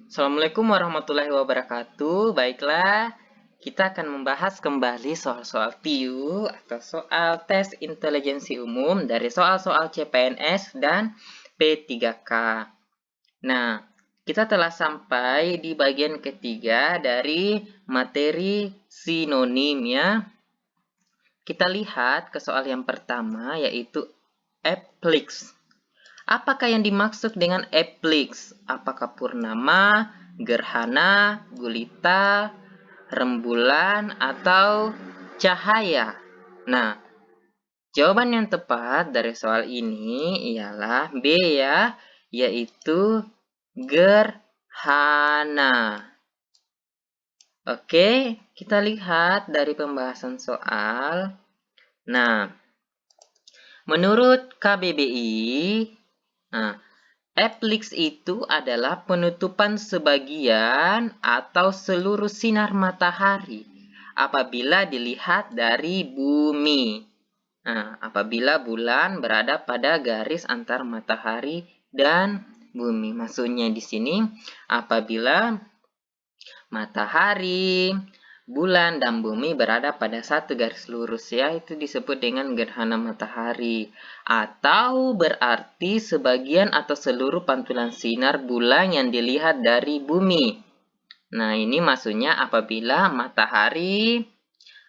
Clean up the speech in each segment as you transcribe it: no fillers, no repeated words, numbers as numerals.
Assalamualaikum warahmatullahi wabarakatuh. Baiklah, kita akan membahas kembali soal-soal TIU atau soal tes intelijensi umum dari soal-soal CPNS dan P3K. Nah, kita telah sampai di bagian ketiga dari materi sinonim ya. Kita lihat ke soal yang pertama yaitu Eplix. Apakah yang dimaksud dengan eplix? Apakah purnama, gerhana, gulita, rembulan, atau cahaya? Nah, jawaban yang tepat dari soal ini ialah B ya, yaitu gerhana. Oke, kita lihat dari pembahasan soal. Nah, menurut KBBI, eplix itu adalah penutupan sebagian atau seluruh sinar matahari apabila dilihat dari bumi. Apabila bulan berada pada garis antar matahari dan bumi. Maksudnya di sini apabila matahari, bulan, dan bumi berada pada satu garis lurus ya, itu disebut dengan gerhana matahari. Atau berarti sebagian atau seluruh pantulan sinar bulan yang dilihat dari bumi. Nah, ini maksudnya apabila matahari,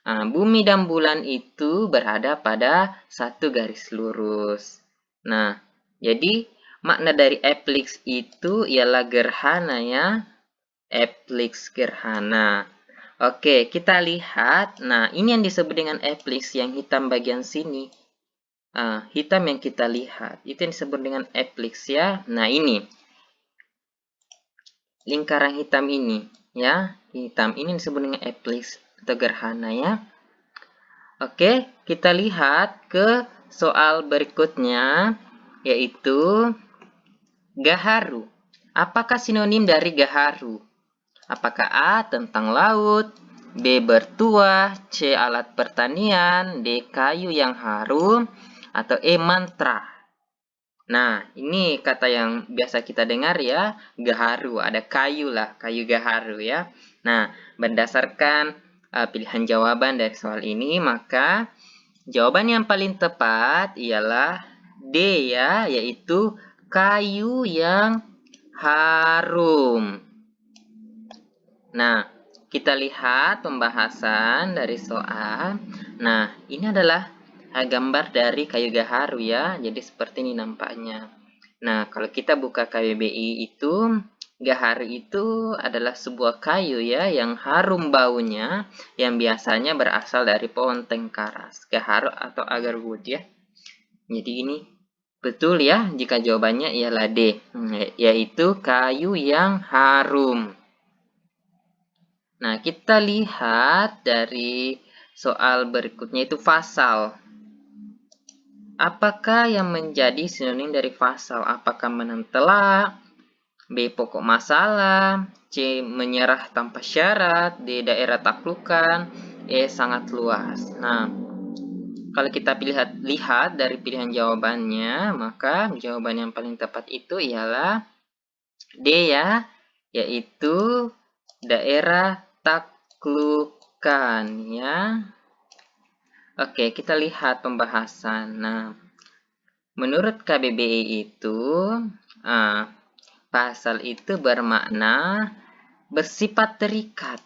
bumi dan bulan itu berada pada satu garis lurus. Nah, jadi makna dari eplix itu ialah gerhana ya. Eplix gerhana. Oke, kita lihat. Nah, ini yang disebut dengan eplix yang hitam bagian sini. Hitam yang kita lihat. Itu yang disebut dengan eplix ya. Nah, ini. Lingkaran hitam ini. Ya, hitam ini disebut dengan eplix atau gerhana ya. Oke, kita lihat ke soal berikutnya. Yaitu gaharu. Apakah sinonim dari gaharu? Apakah A. Tentang laut, B. Bertuah, C. Alat pertanian, D. Kayu yang harum, atau E. Mantra. Nah, ini kata yang biasa kita dengar ya, gaharu, ada kayu lah, kayu gaharu ya. Nah, berdasarkan pilihan jawaban dari soal ini, maka jawaban yang paling tepat ialah D ya, yaitu kayu yang harum. Nah, kita lihat pembahasan dari soal. Nah, ini adalah gambar dari kayu gaharu ya. Jadi seperti ini nampaknya. Nah, kalau kita buka KBBI itu, gaharu itu adalah sebuah kayu ya yang harum baunya yang biasanya berasal dari pohon tengkaras, gaharu atau agarwood ya. Jadi ini betul ya jika jawabannya ialah D, yaitu kayu yang harum. Nah, kita lihat dari soal berikutnya itu fasal. Apakah yang menjadi sinonim dari fasal? Apakah menang telak? B. Pokok masalah. C. Menyerah tanpa syarat. D. Daerah taklukan. E. Sangat luas. Nah, kalau kita lihat dari pilihan jawabannya, maka jawaban yang paling tepat itu ialah D ya, yaitu daerah taklukan ya. Oke, kita lihat pembahasan. Nah, menurut KBBI itu pasal itu bermakna bersifat terikat.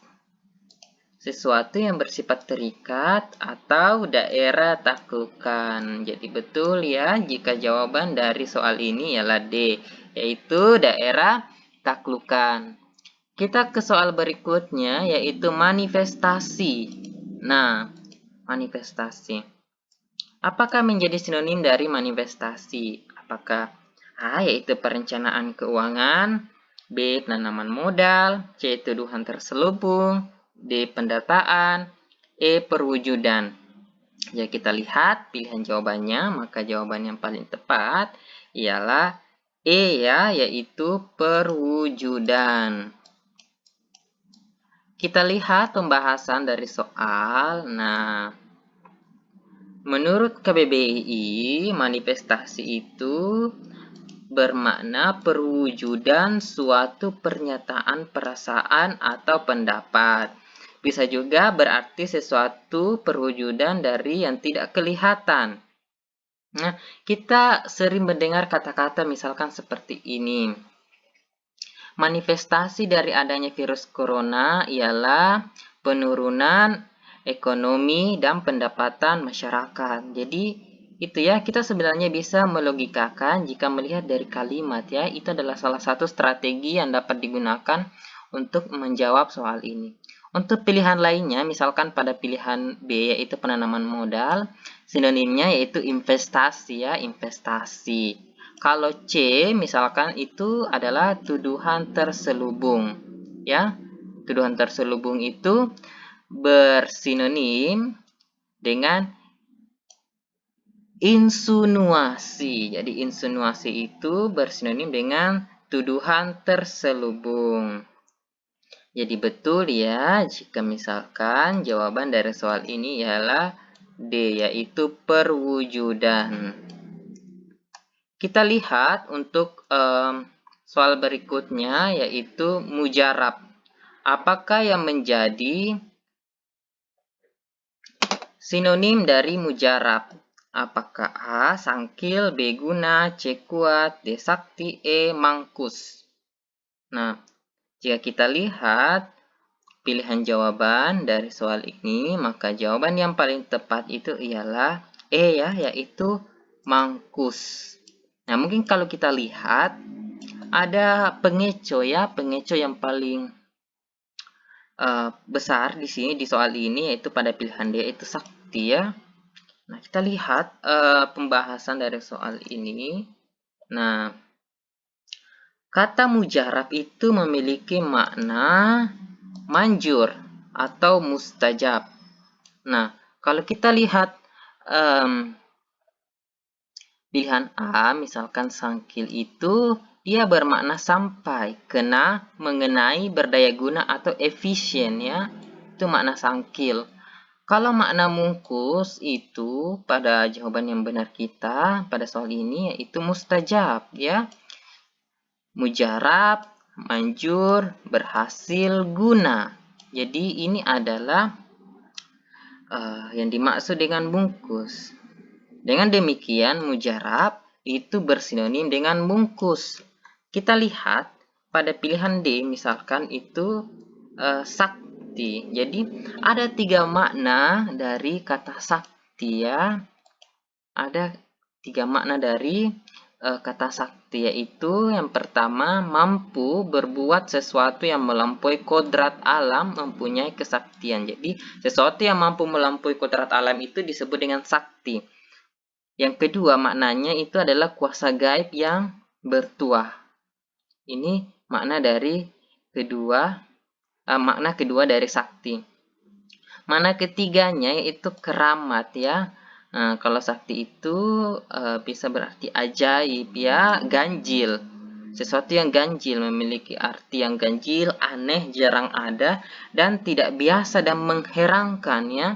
Sesuatu yang bersifat terikat atau daerah taklukan. Jadi betul ya jika jawaban dari soal ini ialah D, yaitu daerah taklukan. Kita ke soal berikutnya yaitu manifestasi. Nah, manifestasi. Apakah menjadi sinonim dari manifestasi? Apakah A yaitu perencanaan keuangan, B penanaman modal, C tuduhan terselubung, D pendataan, E perwujudan. Jadi kita lihat pilihan jawabannya, maka jawaban yang paling tepat ialah E ya, yaitu perwujudan. Kita lihat pembahasan dari soal. Nah, menurut KBBI, manifestasi itu bermakna perwujudan suatu pernyataan perasaan atau pendapat. Bisa juga berarti sesuatu perwujudan dari yang tidak kelihatan. Nah, kita sering mendengar kata-kata misalkan seperti ini. Manifestasi dari adanya virus corona ialah penurunan ekonomi dan pendapatan masyarakat. Jadi, itu ya, kita sebenarnya bisa melogikakan jika melihat dari kalimat ya, itu adalah salah satu strategi yang dapat digunakan untuk menjawab soal ini. Untuk pilihan lainnya, misalkan pada pilihan B yaitu penanaman modal, sinonimnya yaitu investasi ya, investasi. Kalau C misalkan itu adalah tuduhan terselubung ya. Tuduhan terselubung itu bersinonim dengan insinuasi. Jadi insinuasi itu bersinonim dengan tuduhan terselubung. Jadi betul ya jika misalkan jawaban dari soal ini ialah D, yaitu perwujudan. Kita lihat untuk soal berikutnya yaitu mujarab. Apakah yang menjadi sinonim dari mujarab? Apakah A. Sangkil, B. Guna, C. Kuat, D. Sakti, E. Mangkus. Nah, jika kita lihat pilihan jawaban dari soal ini, maka jawaban yang paling tepat itu ialah E ya, yaitu mangkus. Nah, mungkin kalau kita lihat ada pengeco ya, pengeco yang paling besar di sini di soal ini yaitu pada pilihan D yaitu sakti ya. Nah, kita lihat pembahasan dari soal ini. Nah, kata mujarab itu memiliki makna manjur atau mustajab. Nah, kalau kita lihat pilihan A, misalkan sangkil itu dia bermakna sampai, kena, mengenai, berdaya guna, atau efisien ya. Itu makna sangkil. Kalau makna mungkus itu pada jawaban yang benar kita pada soal ini yaitu mustajab ya. Mujarab, manjur, berhasil, guna. Jadi ini adalah yang dimaksud dengan bungkus. Dengan demikian, mujarab itu bersinonim dengan bungkus. Kita lihat pada pilihan D, misalkan itu sakti. Jadi, ada 3 makna dari kata sakti ya. Ada 3 makna dari kata sakti, yaitu yang pertama, mampu berbuat sesuatu yang melampaui kodrat alam, mempunyai kesaktian. Jadi, sesuatu yang mampu melampaui kodrat alam itu disebut dengan sakti. Yang kedua maknanya itu adalah kuasa gaib yang bertuah. Ini makna dari makna kedua dari sakti. Makna ketiganya yaitu keramat ya. Nah, kalau sakti itu bisa berarti ajaib ya, ganjil. Sesuatu yang ganjil memiliki arti yang ganjil, aneh, jarang ada, dan tidak biasa dan mengherankan ya.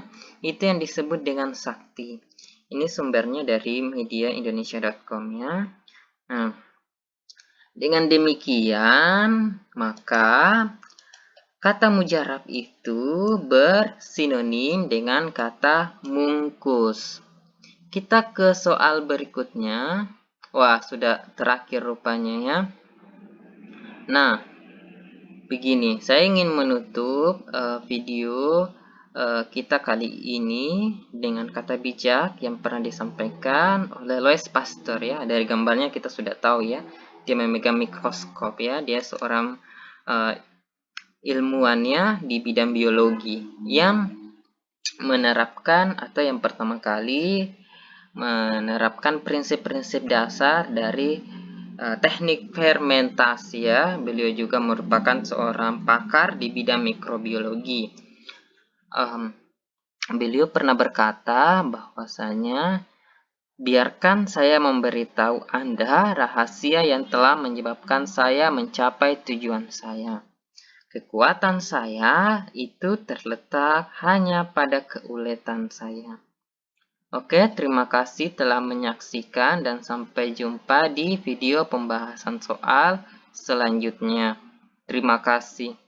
Itu yang disebut dengan sakti. Ini sumbernya dari mediaindonesia.com ya. Nah, dengan demikian, maka kata mujarab itu bersinonim dengan kata mungkus. Kita ke soal berikutnya. Wah, sudah terakhir rupanya ya. Nah, begini, saya ingin menutup video kita kali ini dengan kata bijak yang pernah disampaikan oleh Louis Pasteur ya. Dari gambarnya kita sudah tahu ya, dia memegang mikroskop ya. Dia seorang ilmuwannya di bidang biologi yang menerapkan atau yang pertama kali menerapkan prinsip-prinsip dasar dari teknik fermentasi ya. Beliau juga merupakan seorang pakar di bidang mikrobiologi. Beliau pernah berkata bahwasanya biarkan saya memberitahu Anda rahasia yang telah menyebabkan saya mencapai tujuan saya. Kekuatan saya itu terletak hanya pada keuletan saya. Oke, terima kasih telah menyaksikan dan sampai jumpa di video pembahasan soal selanjutnya. Terima kasih.